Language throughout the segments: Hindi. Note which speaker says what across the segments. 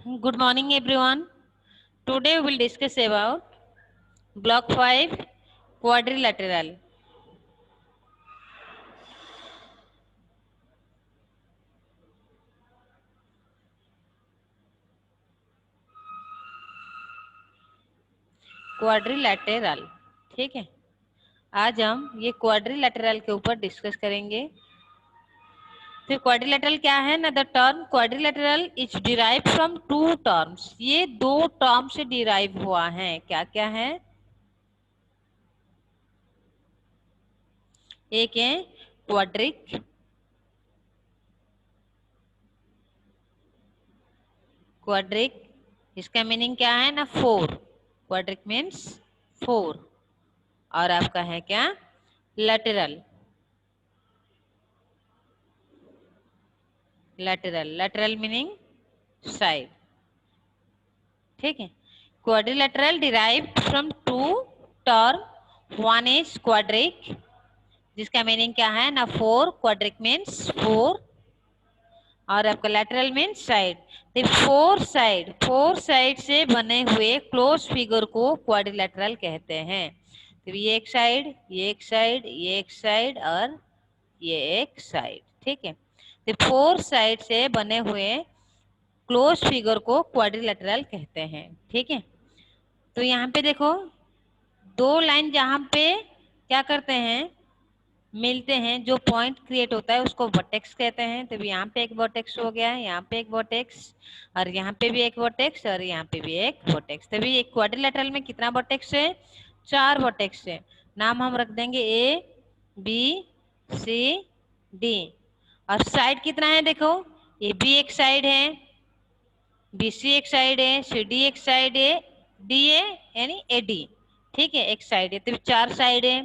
Speaker 1: Good morning, everyone. Today we will discuss about Block 5 quadrilateral. Quadrilateral, ठीक है। आज हम ये क्वाड्रिलैटरल के ऊपर डिस्कस करेंगे। तो क्वाड्रिलैटरल क्या है ना, the term quadrilateral is derive from two terms. ये दो टर्म से डिराइव हुआ है। क्या क्या है? एक है क्वाड्रिक, क्वाड्रिक इसका मीनिंग क्या है ना, फोर। Quadric means four. और आपका है क्या, lateral. Lateral, lateral meaning side, ठीक है। Quadrilateral derived from two term, one is quadric जिसका मीनिंग क्या है ना, फोर। क्वाड्रिक मीन्स फोर और आपका लैटरल मीन्स साइड। तो फोर साइड से बने हुए क्लोज फिगर को क्वाड्रिलैटरल कहते हैं। तो ये एक साइड, ये एक साइड, ये एक साइड और ये एक साइड, ठीक है। तो फोर साइड से बने हुए क्लोज फिगर को क्वाड्रिलैटरल कहते हैं, ठीक है। तो यहाँ पे देखो, दो लाइन जहाँ पे क्या करते हैं, मिलते हैं, जो पॉइंट क्रिएट होता है उसको वर्टेक्स कहते हैं। तो यहाँ पे एक वर्टेक्स हो गया, यहाँ पे एक वर्टेक्स और यहाँ पे भी एक वर्टेक्स और यहाँ पे भी एक वर्टेक्स। तभी एक क्वाड्रिलैटरल में कितना वर्टेक्स है, चार वर्टेक्स है। नाम हम रख देंगे ए बी सी डी। और साइड कितना है देखो, ए बी एक साइड है, बी सी एक साइड है, सी डी एक साइड है, डी ए यानी ए डी, ठीक है, एक साइड है। तो चार साइड है।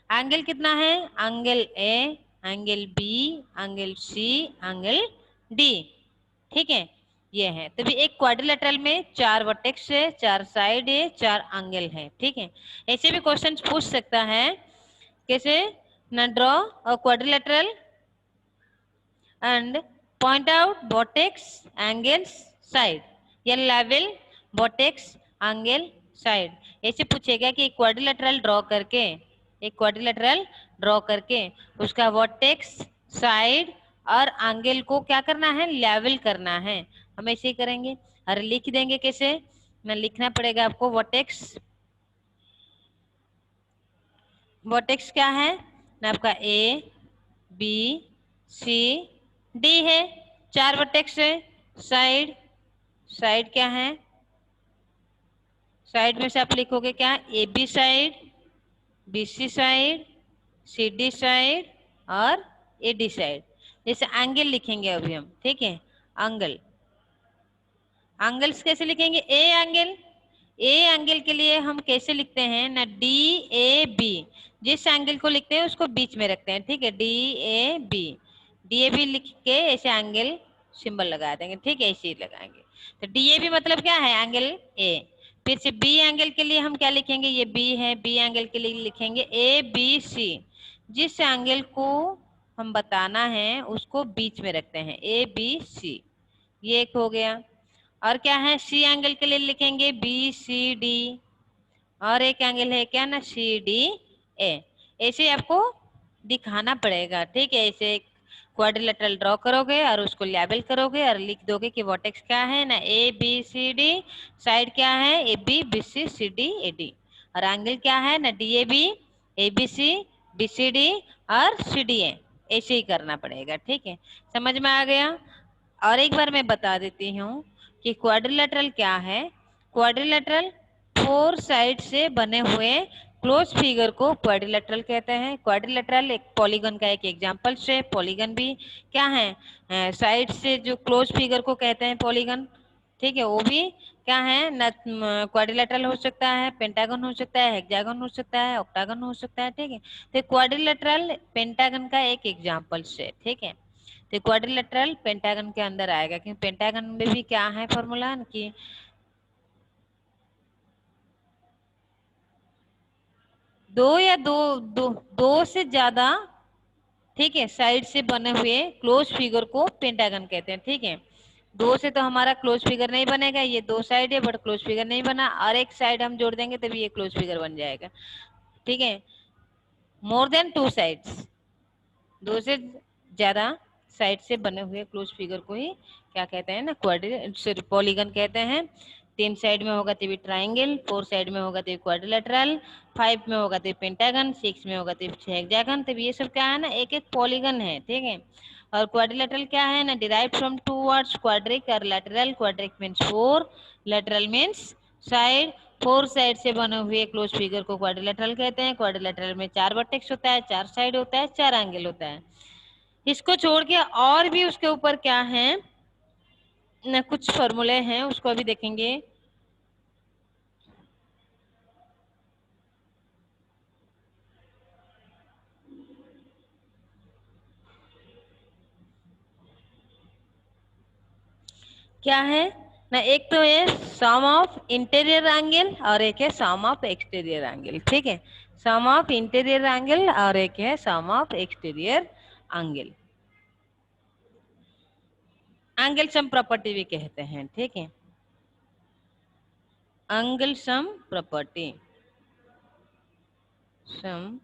Speaker 1: एंगल कितना है, angle A, angle B, angle C, angle D, ठीक है, ये है। तभी एक क्वाड्रिलैटरल में चार वर्टेक्स है, चार साइड है, चार एंगल है, ठीक है। ऐसे भी क्वेश्चन पूछ सकता है, कैसे ना, draw a quadrilateral and point out vertex, angles, side या लेवल, वर्टेक्स, एंगल, साइड। ऐसे पूछेगा कि क्वाड्रिलैटरल ड्रॉ करके, एक क्वाड्रिलैटरल ड्रॉ करके उसका वर्टेक्स, साइड और एंगल को क्या करना है, लेवल करना है। हम ऐसे ही करेंगे और लिख देंगे। कैसे ना, लिखना पड़ेगा आपको वर्टेक्स। वर्टेक्स क्या है ना, आपका ए बी सी डी है, चार वर्टेक्स है। साइड, साइड क्या है, साइड में से आप लिखोगे क्या, A B side, B C side, C D side और ए डी साइड। जैसे एंगल लिखेंगे अभी हम, ठीक है, एंगल, एंगल्स कैसे लिखेंगे, ए एंगल, ए एंगल के लिए हम कैसे लिखते हैं ना, डी ए बी। जिस एंगल को लिखते हैं उसको बीच में रखते हैं, ठीक है, D A B. D A B लिख के ऐसे एंगल सिंबल लगा देंगे, ठीक है, ऐसे ही लगाएंगे। तो डी ए बी मतलब क्या है, एंगल ए। फिर से बी एंगल के लिए हम क्या लिखेंगे, ये बी है, बी एंगल के लिए लिखेंगे ए बी सी। जिस एंगल को हम बताना है उसको बीच में रखते हैं, ए बी सी, ये एक हो गया। और क्या है, सी एंगल के लिए लिखेंगे बी सी डी। और एक एंगल है क्या ना, सी डी ए। ऐसे आपको दिखाना पड़ेगा, ठीक है। ऐसे क्वाड्रिलेटरल ड्रॉ करोगे और उसको लेबल करोगे और लिख दोगे कि वर्टेक्स क्या है ना, A B C D. Side क्या है, A B B C C D A D. और एंगल क्या है ना, D A B C B C D और सी डी ए। ऐसे ही करना पड़ेगा, ठीक है, समझ में आ गया। और एक बार मैं बता देती हूँ कि क्वाड्रिलेटरल क्या है। क्वाड्रिलेटरल फोर साइड से बने हुए क्लोज फिगर को क्वाड्रिलेटरल कहते हैं। क्वाड्रिलेटरल एक पॉलीगन का एक एग्जांपल है। पॉलीगन भी क्या है, साइड से जो क्लोज फिगर को कहते हैं पॉलीगन, ठीक है। वो भी क्या है न, क्वाड्रिलेटरल हो सकता है, पेंटागन हो सकता है, हेक्सागन हो सकता है, ऑक्टागन हो सकता है, ठीक है। तो क्वाड्रिलेटरल पेंटागन का एक एग्जांपल है, ठीक है। तो क्वाड्रिलेटरल पेंटागन के अंदर आएगा, क्योंकि पेंटागन में भी क्या है फॉर्मूला कि दो या दो दो दो से ज्यादा, ठीक है, साइड से बने हुए क्लोज फिगर को पेंटागन कहते हैं, ठीक है। 2 से तो हमारा क्लोज फिगर नहीं बनेगा, ये 2 साइड है बट क्लोज फिगर नहीं बना, और एक साइड हम जोड़ देंगे तभी ये क्लोज फिगर बन जाएगा। ठीक है, मोर देन 2 साइड्स, 2 से ज्यादा साइड से बने हुए क्लोज फिगर को ही क्या कहते हैं ना, क्वाड्रिलेटरल पॉलीगन कहते हैं। 3 साइड में होगा तभी ट्राइंगल, 4 साइड में होगा तभी क्वाड्रिलेटरल, 5 में होगा तभी पेंटागन, 6 में होगा तभी हेक्सागन। तभी ये सब क्या है ना, एक एक पॉलीगन है। ठीक है, और क्वाड्रिलेटरल क्या है ना, डिराइव फ्रॉम 2 वर्ड्स क्वाड्रिक और lateral. Quadric means 4, lateral means side. 4 side से बने हुए क्लोज फिगर को क्वाड्रिलेटरल कहते हैं। क्वाड्रिलेटरल में 4 वर्टेक्स होता है, 4 साइड होता है, 4 एंगल होता है। इसको छोड़ के और भी उसके ऊपर क्या है ना, कुछ फॉर्मूले हैं, उसको अभी देखेंगे। क्या है ना, एक तो है सम ऑफ इंटीरियर एंगल और एक है सम ऑफ एक्सटीरियर एंगल। ठीक है, सम ऑफ इंटीरियर एंगल और एक है sum of exterior angle. Angle sum property भी कहते हैं। ठीक है, एंगल सम प्रॉपर्टी, सम।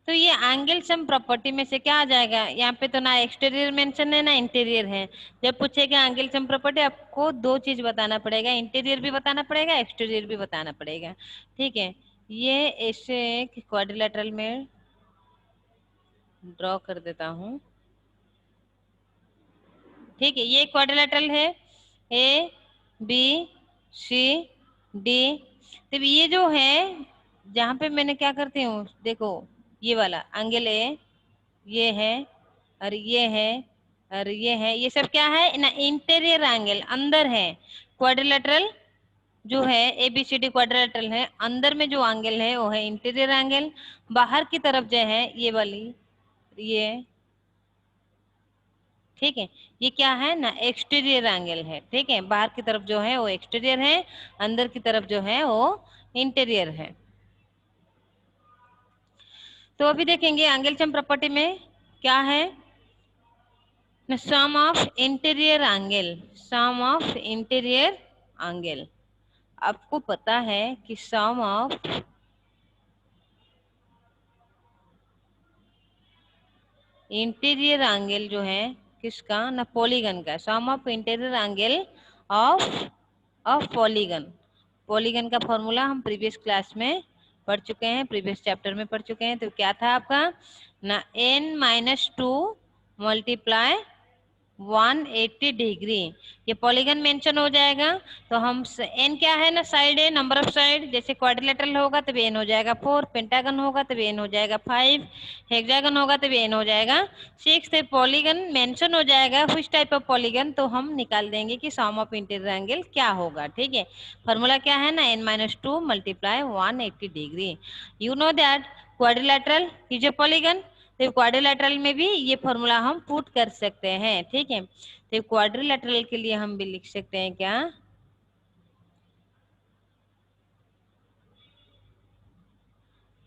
Speaker 1: तो ये एंगल सम प्रॉपर्टी में से क्या आ जाएगा, यहाँ पे तो ना एक्सटीरियर मेंशन है ना इंटीरियर है। जब पूछेगा एंगल सम प्रॉपर्टी, आपको 2 चीज बताना पड़ेगा, इंटीरियर भी बताना पड़ेगा, एक्सटीरियर भी बताना पड़ेगा। ठीक है, ये ऐसे एक क्वाड्रिलेटरल में ड्रॉ कर देता हूँ। ठीक है, ये क्वाड्रिलेटरल है, ए बी सी डी। तो ये जो है, जहाँ पे मैंने क्या करती हूँ, देखो ये वाला एंगल ए, ये है और ये है और ये है, ये सब क्या है ना, इंटीरियर एंगल अंदर है। क्वाड्रिलेटरल जो है एबीसीडी क्वाड्रिलेटरल है, अंदर में जो एंगल है वो है इंटीरियर एंगल। बाहर की तरफ जो है ये वाली, ये ठीक है, ये क्या है ना, एक्सटीरियर एंगल है। ठीक है, बाहर की तरफ जो है वो एक्सटीरियर है, अंदर की तरफ जो है वो इंटीरियर है। तो अभी देखेंगे एंगल सम प्रॉपर्टी में क्या है, sum of interior angle, sum of interior angle. आपको पता है कि सम ऑफ इंटीरियर एंगल जो है किसका ना, पॉलीगन का, sum of interior angle of of polygon. Polygon का फॉर्मूला हम प्रीवियस क्लास में पढ़ चुके हैं, प्रीवियस चैप्टर में पढ़ चुके हैं। तो क्या था आपका ना, n-2 मल्टीप्लाई 180 डिग्री, ये पॉलीगन मेंशन हो जाएगा। तो हम एन क्या है ना, साइड है, नंबर ऑफ साइड। जैसे क्वाड्रिलेटरल होगा तब एन हो जाएगा 4, पेंटागन होगा तब एन हो जाएगा 5, हेक्सागन होगा तब एन हो जाएगा 6। तो पॉलीगन मेंशन हो जाएगा which टाइप ऑफ पॉलीगन, तो हम निकाल देंगे कि सम ऑफ इंटीरियर एंगल क्या होगा। ठीक है, फॉर्मूला क्या है ना, n-2 multiply 180 degree. You know that quadrilateral is a polygon, तो क्वाड्रिलेटरल में भी ये फॉर्मूला हम पुट कर सकते हैं। ठीक है, तो क्वाड्रिलेटरल के लिए हम भी लिख सकते हैं क्या,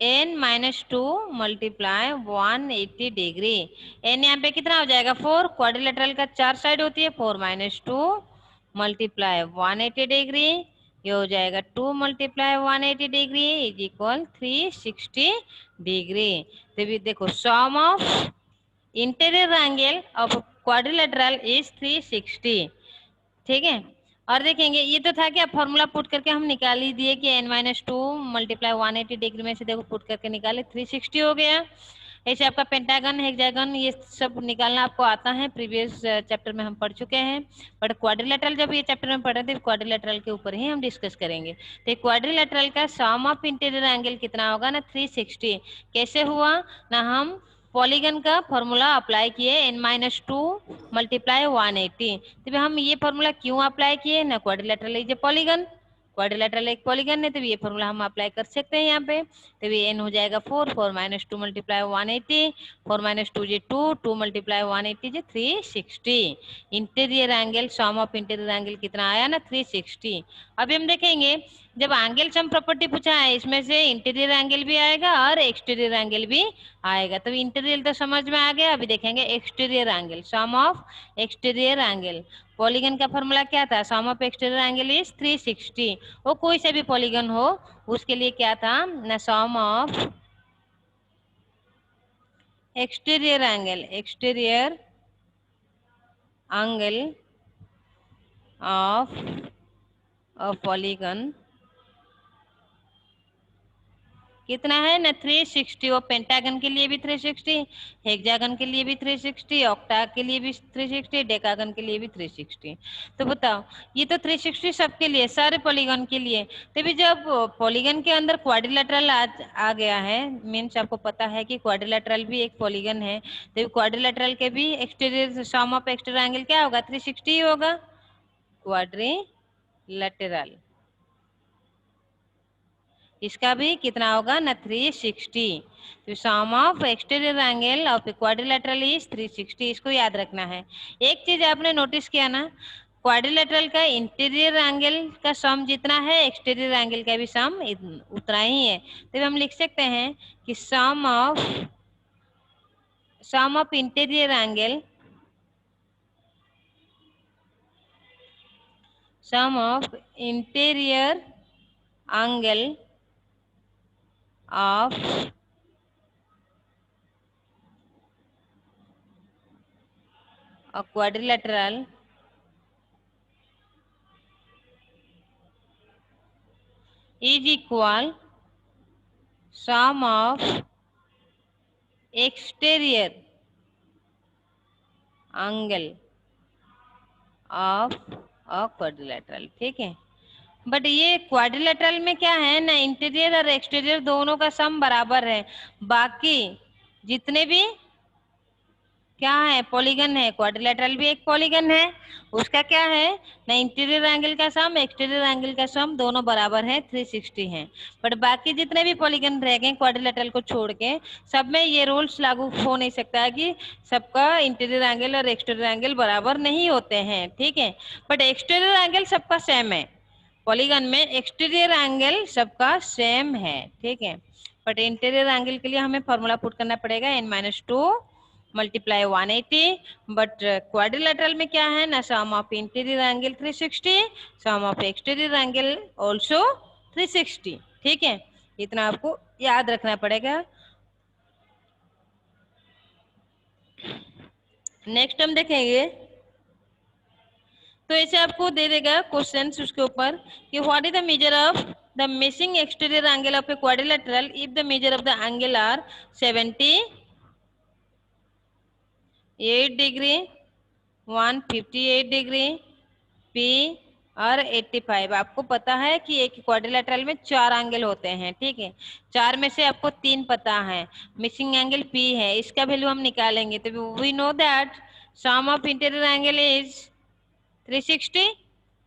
Speaker 1: n-2 मल्टीप्लाई 180 डिग्री। n यहाँ पे कितना हो जाएगा 4, क्वाड्रिलेटरल का 4 साइड होती है, 4-2 मल्टीप्लाई 180 डिग्री, ये हो जाएगा 2 multiply 180 degree is equal 360 degree. तो भी देखो sum of interior angle of quadrilateral is 360। ठीक है, और देखेंगे ये तो था कि आप फॉर्मूला पुट करके हम निकाल ही दिए कि n-2 मल्टीप्लाई 180 डिग्री में से देखो पुट करके निकाले 360 हो गया। ऐसे आपका पेंटागन, हेक्सागन ये सब निकालना आपको आता है, प्रीवियस चैप्टर में हम पढ़ चुके हैं। बट क्वाड्रिलेटरल जब ये चैप्टर में पढ़ रहे थे, क्वाड्रिलेटरल के ऊपर ही हम डिस्कस करेंगे। तो क्वाड्रिलेटरल का सम ऑफ इंटीरियर एंगल कितना होगा ना, 360। कैसे हुआ ना, हम पॉलीगन का फॉर्मूला अप्लाई किए, n-2 मल्टीप्लाई 180। तो हम ये फॉर्मूला क्यों अप्लाई किए ना, quadrilateral is a polygon, quadrilateral एक पॉलीगन है, तो ये फॉर्मूला हम अप्लाई कर सकते हैं यहाँ पे। तो ये n हो जाएगा 4, 4 - 2 × 180, 4 - 2 × 2, 2 × 180 जो 360। Interior angle, sum of interior angle कितना आया ना 360। अभी हम देखेंगे जब एंगल सम प्रॉपर्टी पूछा है, इसमें से इंटीरियर एंगल भी आएगा और एक्सटीरियर एंगल भी आएगा। तो इंटीरियर तो समझ में आ गया, अभी देखेंगे exterior angle, sum of exterior angle. Polygon का फॉर्मूला क्या था, sum of exterior angle is 360। वो कोई से भी पॉलीगन हो उसके लिए क्या था ना, sum of exterior angle, exterior angle of a polygon कितना है ना 360। वो पेंटागन के लिए भी 360, हेक्सागन के लिए भी 360, ऑक्टा के लिए भी 360, डेकागन के लिए भी 360। तो बताओ ये तो 360 सबके लिए, सारे पॉलीगन के लिए। तो भी जब पॉलीगन के अंदर क्वाड्रिलेटरल आ गया है, मीन्स आपको पता है कि क्वाड्रिलेटरल भी एक पॉलीगन है, तो क्वाड्रिलेटरल के भी exterior sum of exterior angle क्या होगा 360 ही होगा, क्वाड्रिलेटरल। इसका भी कितना होगा ना 360। तो sum of exterior angle of quadrilateral is 360, इसको याद रखना है। एक चीज आपने नोटिस किया ना, क्वाड्रिलेटरल का इंटीरियर एंगल का सम जितना है एक्सटीरियर एंगल का भी सम उतना ही है। तो हम लिख सकते हैं कि sum of interior angle, sum of interior angle of a quadrilateral is equal sum of exterior angle of a quadrilateral। ठीक है, बट ये क्वाड्रिलेटरल में क्या है ना, इंटीरियर और एक्सटीरियर दोनों का सम बराबर है। बाकी जितने भी क्या है पॉलीगन है, क्वाड्रिलेटरल भी एक पॉलीगन है, उसका क्या है ना इंटीरियर एंगल का सम एक्सटीरियर एंगल का सम दोनों बराबर है 360 है। बट बाकी जितने भी पॉलीगन रह गए क्वाड्रिलेटरल को छोड़ के, सब में ये रूल्स लागू हो नहीं सकता है कि सबका इंटीरियर एंगल और एक्सटीरियर एंगल बराबर नहीं होते हैं। ठीक है, बट एक्सटीरियर एंगल सबका सेम है, पॉलीगन में एक्सटीरियर एंगल सबका सेम है। ठीक है, बट इंटीरियर एंगल के लिए हमें फॉर्मूला पुट करना पड़ेगा n-2 मल्टीप्लाई 180। बट क्वाड्रिलेटरल में क्या है ना, sum of interior angle 360, sum of exterior angle also 360। ठीक है, इतना आपको याद रखना पड़ेगा। नेक्स्ट हम देखेंगे, तो ऐसे आपको दे देगा क्वेश्चंस उसके ऊपर कि what is the measure of the missing exterior angle of a quadrilateral if the measure of the angle are 78 degree, 158 degree, P और 85। आपको पता है कि एक क्वाड्रिलेटरल में 4 एंगल होते हैं। ठीक है, 4 में से आपको 3 पता है, मिसिंग एंगल पी है, इसका वैल्यू हम निकालेंगे। तो we know that sum of interior angle is 360।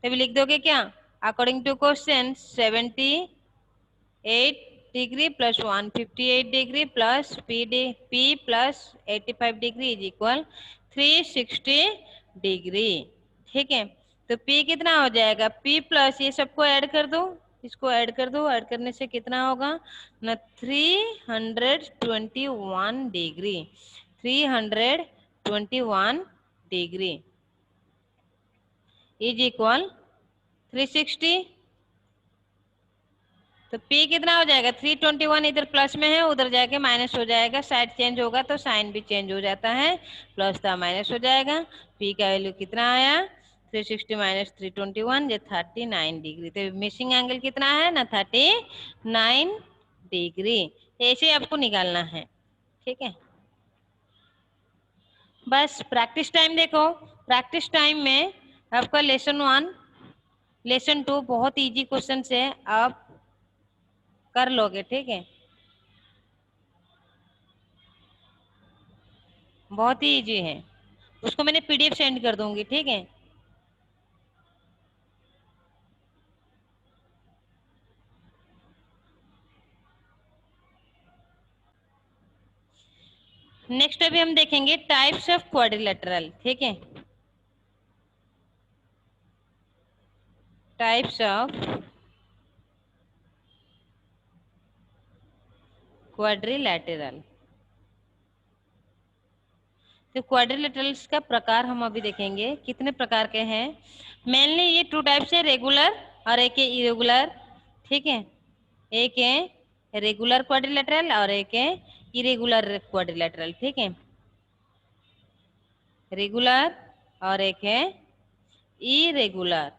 Speaker 1: तभी लिख दोगे क्या, according to question 78 degree plus 158 degree plus P plus 85 degree is equal 360 degree. ठीक है, तो P कितना हो जाएगा, P प्लस ये सबको ऐड कर दो, इसको ऐड कर दो, ऐड करने से कितना होगा ना 321 डिग्री, 321 डिग्री इज इक्वल 360। तो P कितना हो जाएगा 321, इधर प्लस में है उधर जाके माइनस हो जाएगा, साइड चेंज होगा तो साइन भी चेंज हो जाता है, प्लस था माइनस हो जाएगा। P का वैल्यू कितना आया 360 माइनस 321 ये 39 डिग्री। तो मिसिंग एंगल कितना है ना 39 डिग्री। ऐसे आपको निकालना है। ठीक है, बस प्रैक्टिस टाइम देखो, प्रैक्टिस टाइम में आपका लेसन 1 लेसन 2 बहुत इजी क्वेश्चन है, आप कर लोगे। ठीक है, बहुत ही इजी है, उसको मैंने पीडीएफ सेंड कर दूंगी। ठीक है, नेक्स्ट अभी हम देखेंगे टाइप्स ऑफ क्वाड्रिलेटरल, ठीक है। Types of quadrilateral. तो क्वाड्रिलेटरल्स का प्रकार हम अभी देखेंगे, कितने प्रकार के हैं। मेनली ये टू टाइप्स है, रेगुलर और एक है इरेगुलर, ठीक है। एक है रेगुलर क्वाड्रिलेटरल और एक है इरेगुलर क्वाड्रिलेटरल, ठीक है। रेगुलर और एक है इरेगुलर।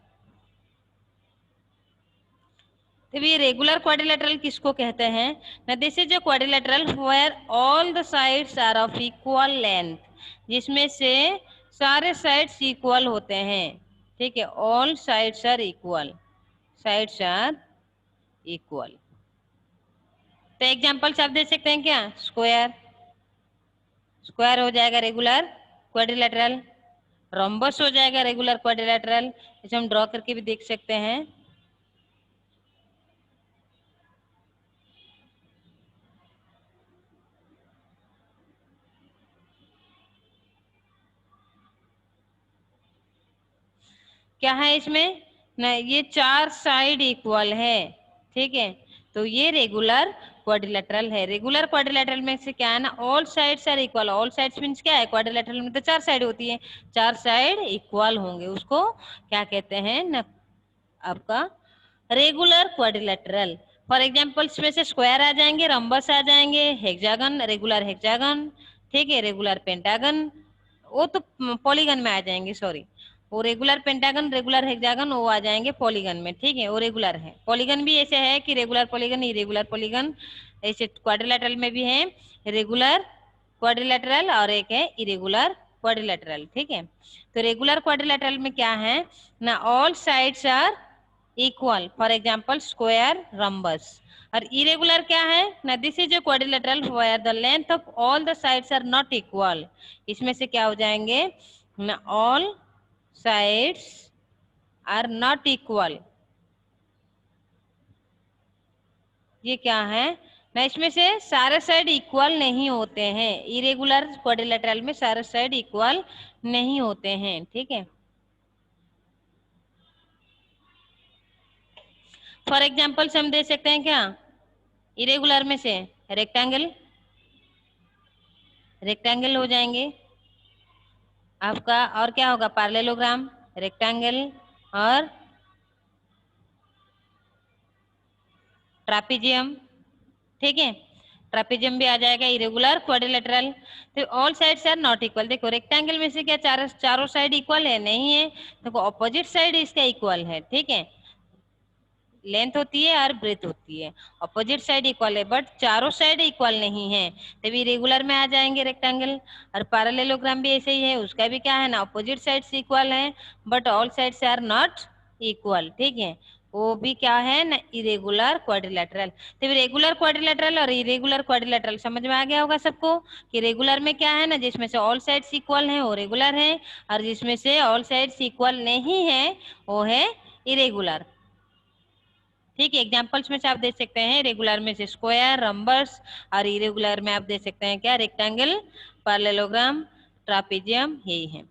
Speaker 1: तो ये रेगुलर क्वाड्रिलेटरल किसको कहते हैं ना, this is a quadrilateral where all the sides are of equal length, जिसमें से सारे साइड्स इक्वल होते हैं, ठीक है। All sides are equal, sides are equal. तो एग्जांपल्स आप दे सकते हैं क्या, स्क्वायर, स्क्वायर हो जाएगा रेगुलर क्वाड्रिलेटरल। रोम्बस हो जाएगा रेगुलर क्वाड्रिलेटरल, इसे हम ड्रॉ करके भी देख सकते हैं। क्या है इसमें ना, ये चार साइड इक्वल है, ठीक है। तो ये रेगुलर क्वाड्रिलेटरल है। रेगुलर क्वाड्रिलेटरल में से क्या है ना, all sides are equal. All sides means क्या है, क्वाड्रिलेटरल में तो चार साइड होती है, चार साइड इक्वल होंगे, उसको क्या कहते हैं ना, आपका रेगुलर क्वाड्रिलेटरल। फॉर एग्जाम्पल्स में से स्क्वायर आ जाएंगे, रंबस आ जाएंगे, हेक्सागन, रेगुलर हेक्सागन, ठीक है, रेगुलर पेंटागन, वो तो पॉलीगन में आ जाएंगे, सॉरी। वो रेगुलर पेंटागन, रेगुलर हेक्सागन वो आ जाएंगे पॉलीगन में, ठीक है, वो रेगुलर है। पॉलीगन भी ऐसे है कि रेगुलर पॉलीगन, इरेगुलर पॉलीगन, ऐसे क्वाड्रिलेटरल में भी है रेगुलर क्वाड्रिलेटरल और एक है इरेगुलर क्वाड्रिलेटरल, ठीक है। तो रेगुलर क्वाड्रिलेटरल में क्या है ना, all sides are equal, for example square, rhombus. और इरेगुलर क्या है ना, this is a quadrilateral where the length of all the sides are not equal. इसमें से क्या हो जाएंगे ना, all sides are not equal. ये क्या है ना, इसमें से सारे साइड इक्वल नहीं होते हैं। इरेगुलर क्वाड्रिलेटरल में सारे साइड इक्वल नहीं होते हैं, ठीक है। फॉर एग्जाम्पल हम दे सकते हैं क्या, इरेगुलर में से रेक्टेंगल, रेक्टेंगल हो जाएंगे आपका। और क्या होगा, पैरेललोग्राम, रेक्टेंगल और ट्रापीजियम, ठीक है। ट्रापीजियम भी आ जाएगा, इरेगुलर क्वाड्रिलेटरल। तो all sides are not equal. देखो रेक्टेंगल में से क्या चारों साइड इक्वल है, नहीं है। देखो ऑपोजिट साइड इसका इक्वल है, ठीक है। लेंथ होती है और ब्रेथ होती है, अपोजिट साइड इक्वल है, बट चारों साइड इक्वल नहीं है, तभी रेगुलर में आ जाएंगे रेक्टेंगल। और पैरेललोग्राम भी ऐसे ही है, उसका भी क्या है ना, अपोजिट साइड्स इक्वल है but all sides are not equal, ठीक है। वो भी क्या है ना, इरेगुलर क्वाड्रिलेटरल। तो रेगुलर क्वाड्रिलेटरल और इरेगुलर क्वाड्रिलेटरल समझ में आ गया होगा सबको कि रेगुलर में क्या है ना, जिसमें से ऑल साइड्स इक्वल है वो रेगुलर है, और जिसमें से ऑल साइड्स इक्वल नहीं है वो है इरेगुलर, ठीक है। एग्जाम्पल्स में से आप देख सकते हैं, रेगुलर में से स्क्वायर, रंबस, और इरेगुलर में आप देख सकते हैं क्या, रेक्टेंगल, पैरेललोग्राम, ट्रापीजियम, यही है।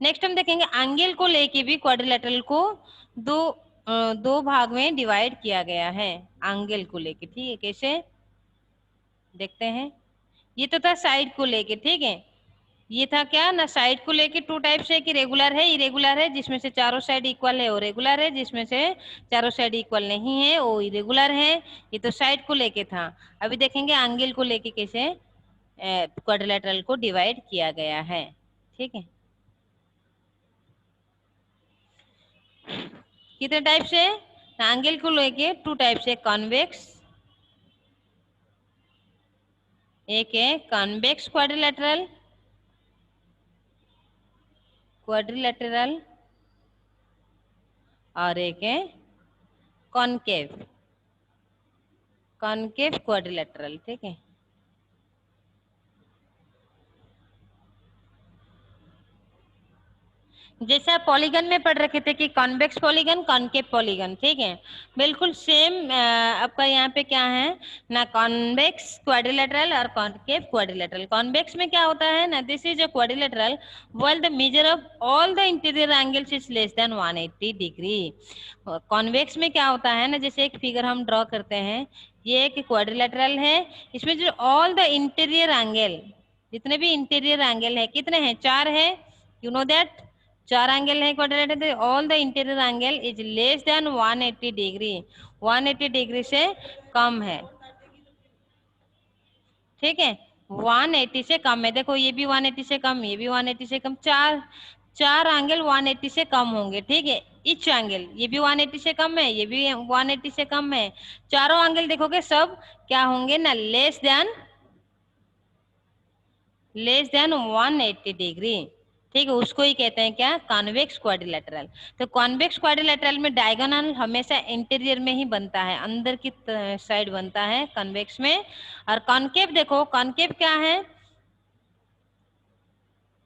Speaker 1: नेक्स्ट हम देखेंगे एंगल को लेके भी क्वाड्रिलेटरल को दो भाग में डिवाइड किया गया है, एंगल को लेके, ठीक है। कैसे देखते हैं, ये तो था साइड को लेके, ठीक है। ये था क्या ना, साइड को लेके टू टाइप्स है कि रेगुलर है, इरेगुलर है, जिसमें से चारों साइड इक्वल है वो रेगुलर है, जिसमें से चारों साइड इक्वल नहीं है वो इरेगुलर है। ये तो साइड को लेके था। अभी देखेंगे एंगल को लेके कैसे क्वाड्रिलेटरल को डिवाइड किया गया है, ठीक है। कितने टाइप से एंगल को लेके, टू टाइप से, कॉन्वेक्स, एक है कॉन्वेक्स क्वाड्रिलेटरल, क्वाड्रिलेटरल, और एक है कॉनकेव, कॉनकेव क्वाड्रिलेटरल, ठीक है। जैसे आप पॉलीगन में पढ़ रखे थे कि कॉन्वेक्स पॉलीगन, कॉनकेव पॉलीगन, ठीक है, बिल्कुल सेम आपका यहाँ पे क्या है ना, कॉन्वेक्स क्वाड्रिलेटरल और कॉनकेव क्वाड्रिलेटरल। कॉन्वेक्स में क्या होता है ना, this is a quadrilateral while the measure of all the interior angles is less than 180 degree. Convex में क्या होता है ना, जैसे एक फिगर हम ड्रॉ करते हैं, ये एक क्वाड्रिलेटरल है, इसमें जो ऑल द इंटीरियर एंगल, जितने भी इंटीरियर एंगल है, कितने हैं, 4 है, यू नो दैट, 4 एंगल है quadrilateral, all the interior angle is less than 180 degree, 180 degree से कम है, ठीक है, 180 से कम है। देखो ये भी 180 से कम, ये भी 180 से कम, चार चार एंगल 180 से कम होंगे, ठीक है, इच एंगल, ये भी 180 से कम है, ये भी 180 से कम है, चारों एंगल देखोगे सब क्या होंगे ना, लेस देन 180 डिग्री, ठीक है, उसको ही कहते हैं क्या, कॉन्वेक्स क्वाड्रिलेटरल। तो कॉन्वेक्स क्वाड्रिलेटरल में डायगोनल हमेशा इंटीरियर में ही बनता है, अंदर की साइड बनता है कॉन्वेक्स में। और कॉनकेव देखो, कॉनकेव क्या है,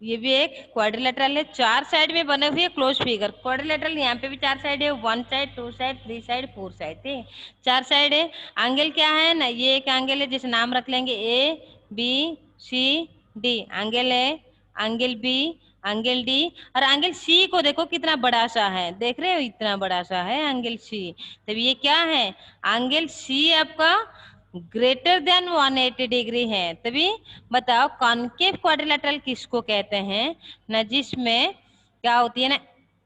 Speaker 1: ये भी एक क्वाड्रिलेटरल है, 4 साइड में बने हुए क्लोज फिगर। क्वाड्रिलेटरल यहाँ पे भी 4 साइड है, 1 साइड, 2 साइड, 3 साइड, 4 साइड, ठीक, 4 साइड है। एंगल क्या है ना, ये एक एंगल है जिसे नाम रख लेंगे ABCD एंगल है, एंगल बी, एंगल डी, और एंगल सी को देखो कितना बड़ा सा है, देख रहे हो, इतना बड़ा सा है एंगल सी। तब ये क्या है, एंगल सी आपका ग्रेटर देन 180 डिग्री है। तभी बताओ कॉनकेव क्वाड्रिलेटरल किसको कहते हैं ना, जिसमें क्या होती है ना,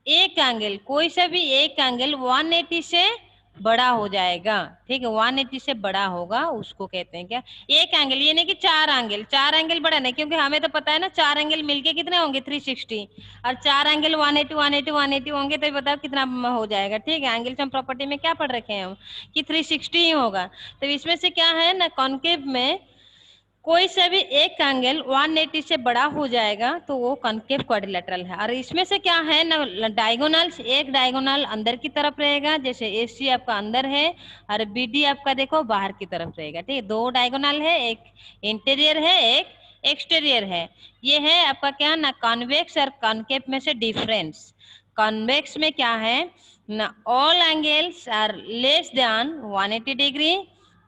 Speaker 1: एक एंगल, कोई सा भी एक एंगल 180 से बड़ा हो जाएगा, ठीक है, 180 से बड़ा होगा, उसको कहते हैं क्या, एक एंगल, ये नहीं कि 4 एंगल, 4 एंगल बड़ा नहीं, क्योंकि हमें तो पता है ना 4 एंगल मिलके कितने होंगे 360, और 4 एंगल 180 180 180 होंगे, तो बताओ कितना हो जाएगा, ठीक है, एंगल सम प्रॉपर्टी में क्या पढ़ रखे हैं हम कि 360 ही होगा। तो इसमें से क्या है ना, कॉनकेव में कोई से भी एक एंगल 180 से बड़ा हो जाएगा तो वो कॉनकेव क्वाड्रिलेटरल है। और इसमें से क्या है ना, डायगोनल, एक डायगोनल अंदर की तरफ रहेगा, जैसे AC आपका अंदर है और BD आपका देखो बाहर की तरफ रहेगा, ठीक है, 2 डायगोनल है, एक इंटीरियर है, एक एक्सटीरियर है। ये है आपका क्या ना, कॉन्वेक्स और कॉनकेव में से डिफरेंस। कॉन्वेक्स में क्या है ना, all angles are less than 180 degree,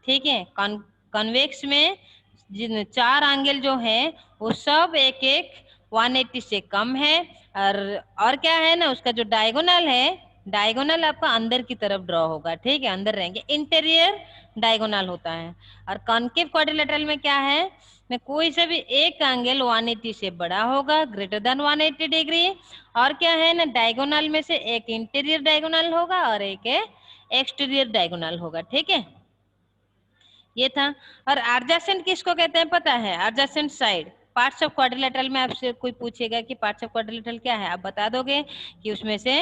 Speaker 1: ठीक है, कॉन्वेक्स में जिन 4 एंगल जो है वो सब एक एक 180 से कम है। और क्या है ना, उसका जो डायगोनल है, डायगोनल आपका अंदर की तरफ ड्रॉ होगा, ठीक है, अंदर रहेंगे, इंटीरियर डायगोनल होता है। और कॉनकेव क्वाड्रिलेटरल में क्या है ना, कोई से भी एक एंगल 180 से बड़ा होगा, ग्रेटर देन 180 डिग्री, और क्या है ना, डायगोनल में से एक इंटीरियर डायगोनल होगा और एक एक्सटीरियर डायगोनल होगा, ठीक है, ये था। और एडजेसेंट किसको कहते हैं पता है, adjacent side. Parts of quadrilateral में आपसे कोई पूछेगा कि पार्ट्स ऑफ क्वाड्रिलेटरल क्या है, आप बता दोगे कि उसमें से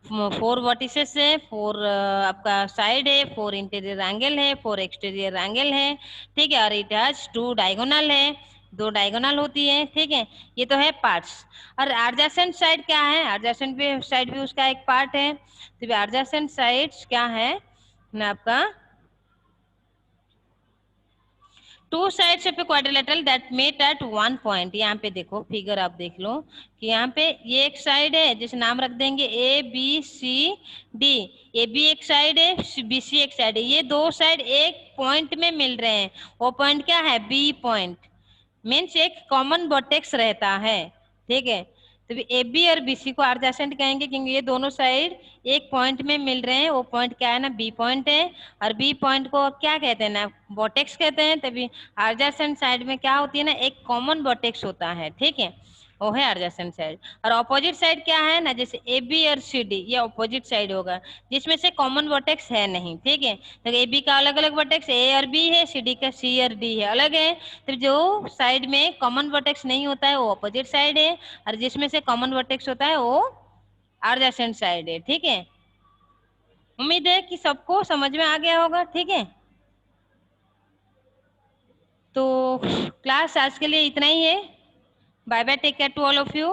Speaker 1: 4 वर्टिसेस है, 4 आपका साइड है, 4 इंटीरियर एंगल है, 4 एक्सटीरियर एंगल है, ठीक है, और इट हैज 2 डायगोनल है, 2 डायगोनल होती है, ठीक है, ये तो है पार्ट्स। और एडजेसेंट साइड क्या है, एडजेसेंट भी साइड भी उसका एक पार्ट है। तो एडजेसेंट साइड्स क्या है ना, आपका two sides of a quadrilateral that met at one point. यहाँ पे देखो फिगर आप देख लो कि यहाँ पे ये एक साइड है जिसे नाम रख देंगे ABCD। AB एक साइड है, BC एक साइड है, ये 2 साइड एक पॉइंट में मिल रहे हैं, वो पॉइंट क्या है, B पॉइंट, मीन्स एक कॉमन वर्टेक्स रहता है, ठीक है। तो AB और BC को एडजेसेंट कहेंगे क्योंकि ये दोनों साइड एक पॉइंट में मिल रहे हैं, वो पॉइंट क्या है ना, B पॉइंट है। और B पॉइंट को क्या कहते हैं ना, वर्टेक्स कहते हैं। तभी एडजेसेंट साइड में क्या होती है ना, एक कॉमन वर्टेक्स होता है, ठीक है, वो है एडजेसेंट साइड। और ऑपोजिट साइड क्या है ना, जैसे AB और CD ये ऑपोजिट साइड होगा जिसमें से कॉमन वर्टेक्स है नहीं, ठीक है। तो AB का अलग अलग वर्टेक्स A और B है, CD का C और D है, अलग है। तो जो साइड में कॉमन वर्टेक्स नहीं होता है वो ऑपोजिट साइड है, और जिसमें से कॉमन वर्टेक्स होता है वो एडजेसेंट साइड है, ठीक है। उम्मीद है कि सबको समझ में आ गया होगा, ठीक है। तो क्लास आज के लिए इतना ही है। Bye bye, take care to all of you.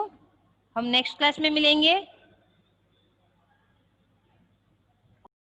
Speaker 1: हम नेक्स्ट क्लास में मिलेंगे।